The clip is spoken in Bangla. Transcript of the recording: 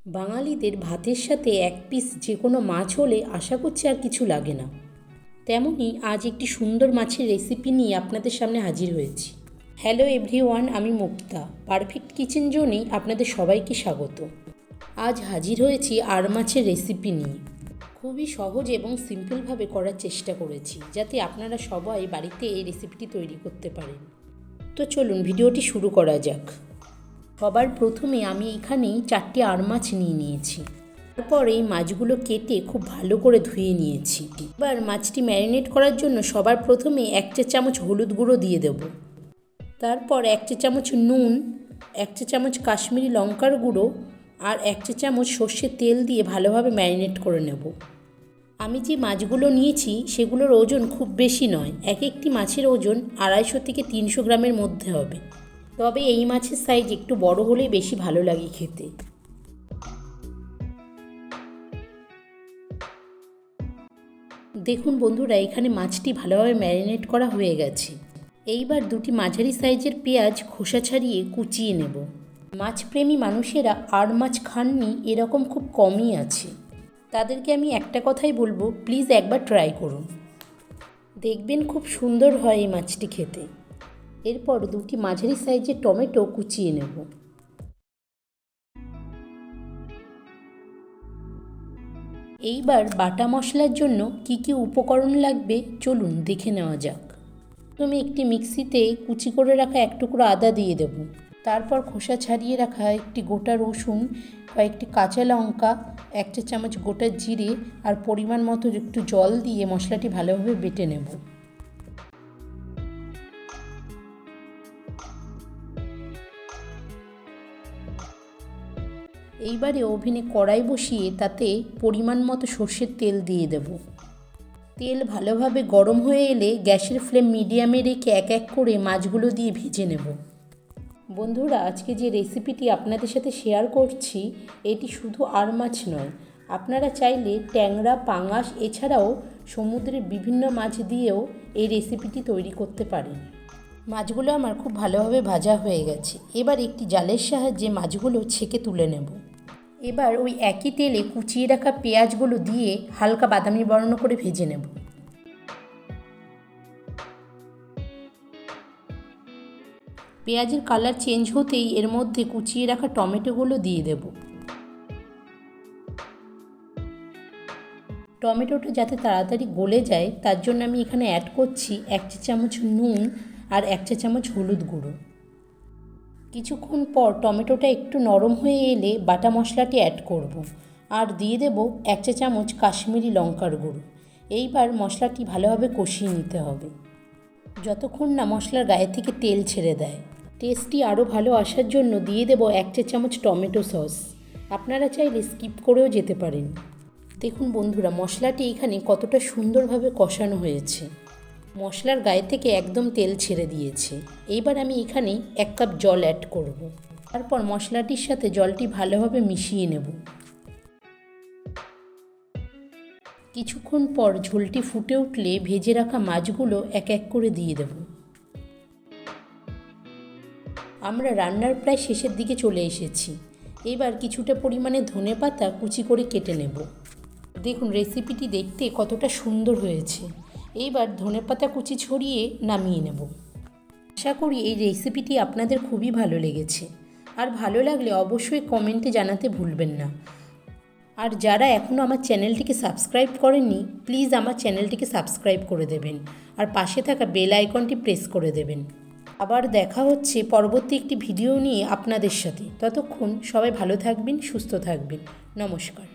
বাঙালিদের ভাতের সাথে এক পিস যে কোনো মাছ হলে আশা করছি আর কিছু লাগে না। তেমনই আজ একটি সুন্দর মাছের রেসিপি নিয়ে আপনাদের সামনে হাজির হয়েছি। হ্যালো এভরিওয়ান, আমি মুক্তা। পারফেক্ট কিচেন জোনে আপনাদের সবাইকে স্বাগত। আজ হাজির হয়েছি আর মাছের রেসিপি নিয়ে। খুবই সহজ এবং সিম্পলভাবে করার চেষ্টা করেছি, যাতে আপনারা সবাই বাড়িতে এই রেসিপিটি তৈরি করতে পারেন। তো চলুন ভিডিওটি শুরু করা যাক। সবার প্রথমে আমি এখানে 4টি আর মাছ নিয়েছি। তারপর এই মাছগুলো কেটে খুব ভালো করে ধুয়ে নিয়েছি। এবার মাছটি ম্যারিনেট করার জন্য সবার প্রথমে 1 চা চামচ হলুদ গুঁড়ো দিয়ে দেব। তারপর 1 চা চামচ নুন, 1 চা চামচ কাশ্মীরি লঙ্কার গুঁড়ো আর 1 চা চামচ সর্ষের তেল দিয়ে ভালোভাবে ম্যারিনেট করে নেব। আমি যে মাছগুলো নিয়েছি সেগুলোর ওজন খুব বেশি নয়। এক একটি মাছের ওজন 250 থেকে 300 গ্রামের মধ্যে হবে। তবে এই মাছের সাইজ একটু বড় হলেই বেশি ভালো লাগে খেতে। দেখুন বন্ধুরা, এখানে মাছটি ভালোভাবে ম্যারিনেট করা হয়ে গেছে। এইবার 2টি মাঝারি সাইজের পেঁয়াজ খোসা ছাড়িয়ে কুচিয়ে নেব। মাছপ্রেমী মানুষেরা আর মাছ খাননি এরকম খুব কমই আছে। তাদেরকে আমি একটা কথাই বলবো, প্লিজ একবার ট্রাই করুন, দেখবেন খুব সুন্দর হয় এই মাছটি খেতে। এরপর 2টি মাঝারি সাইজের টমেটো কুচিয়ে নেব। এইবার বাটা মশলার জন্য কি কি উপকরণ লাগবে চলুন দেখে নেওয়া যাক। প্রথমে একটি মিক্সিতে কুচি করে রাখা 1 টুকরো আদা দিয়ে দেব। তারপর খোসা ছাড়িয়ে রাখা একটি গোটা রসুন, কয়েকটি কাঁচা লঙ্কা, 1 চা চামচ গোটা জিরে আর পরিমাণ মতো একটু জল দিয়ে মশলাটি ভালোভাবে বেটে নেব। এইবারে ওভেনে কড়াই বসিয়ে তাতে পরিমাণ মতো সর্ষের তেল দিয়ে দেব। তেল ভালোভাবে গরম হয়ে এলে গ্যাসের ফ্লেম মিডিয়ামে রেখে এক এক করে মাছগুলো দিয়ে ভেজে নেব। বন্ধুরা, আজকে যে রেসিপিটি আপনাদের সাথে শেয়ার করছি এটি শুধু আর মাছ নয়, আপনারা চাইলে ট্যাংরা, পাঙাশ এছাড়াও সমুদ্রের বিভিন্ন মাছ দিয়েও এই রেসিপিটি তৈরি করতে পারেন। মাছগুলো আমার খুব ভালোভাবে ভাজা হয়ে গেছে। এবার একটি জালের সাহায্যে মাছগুলো ছেঁকে তুলে নেব। এবার ওই একই তেলে কুচিয়ে রাখা পেঁয়াজগুলো দিয়ে হালকা বাদামি বর্ণ করে ভেজে নেব। পেঁয়াজের কালার চেঞ্জ হতেই এর মধ্যে কুচিয়ে রাখা টমেটোগুলো দিয়ে দেব। টমেটোটা যাতে তাড়াতাড়ি গলে যায় তার জন্য আমি এখানে অ্যাড করছি 1 চা চামচ নুন আর 1 চা চামচ হলুদ গুঁড়ো। কিছুক্ষণ পর টমেটোটা একটু নরম হয়ে এলে বাটা মশলাটি অ্যাড করব আর দিয়ে দেব 1 চা চামচ কাশ্মীরি লঙ্কার গুঁড়ো। এইবার মশলাটি ভালোভাবে কষিয়ে নিতে হবে যতক্ষণ না মশলার গায়ে থেকে তেল ছেড়ে দেয়। টেস্টটি আরও ভালো আসার জন্য দিয়ে দেব 1 চা চামচ টমেটো সস। আপনারা চাইলে স্কিপ করেও যেতে পারেন। দেখুন বন্ধুরা, মশলাটি এখানে কতটা সুন্দরভাবে কষানো হয়েছে। মশলার গায়ে থেকে একদম তেল ছেড়ে দিয়েছে। এইবার আমি এখানে 1 কাপ জল অ্যাড করব। তারপর মশলাটির সাথে জলটি ভালোভাবে মিশিয়ে নেব। কিছুক্ষণ পর ঝোলটি ফুটে উঠলে ভেজে রাখা মাছগুলো এক এক করে দিয়ে দেব। আমরা রান্নার প্রায় শেষের দিকে চলে এসেছি। এবার কিছুটা পরিমাণে ধনেপাতা কুচি করে কেটে নেব। দেখুন রেসিপিটি দেখতে কতটা সুন্দর হয়েছে। এইবার ধনেপাতা কুচি ছড়িয়ে নামিয়ে নেব। আশা করি এই রেসিপিটি আপনাদের খুবই ভালো লেগেছে। আর ভালো লাগলে অবশ্যই কমেন্টে জানাতে ভুলবেন না। আর যারা এখনও আমার চ্যানেলটিকে সাবস্ক্রাইব করেননি, প্লিজ আমার চ্যানেলটিকে সাবস্ক্রাইব করে দেবেন আর পাশে থাকা বেল আইকনটি প্রেস করে দেবেন। আবার দেখা হচ্ছে পরবর্তী একটি ভিডিও নিয়ে আপনাদের সাথে। ততক্ষণ সবাই ভালো থাকবেন, সুস্থ থাকবেন। নমস্কার।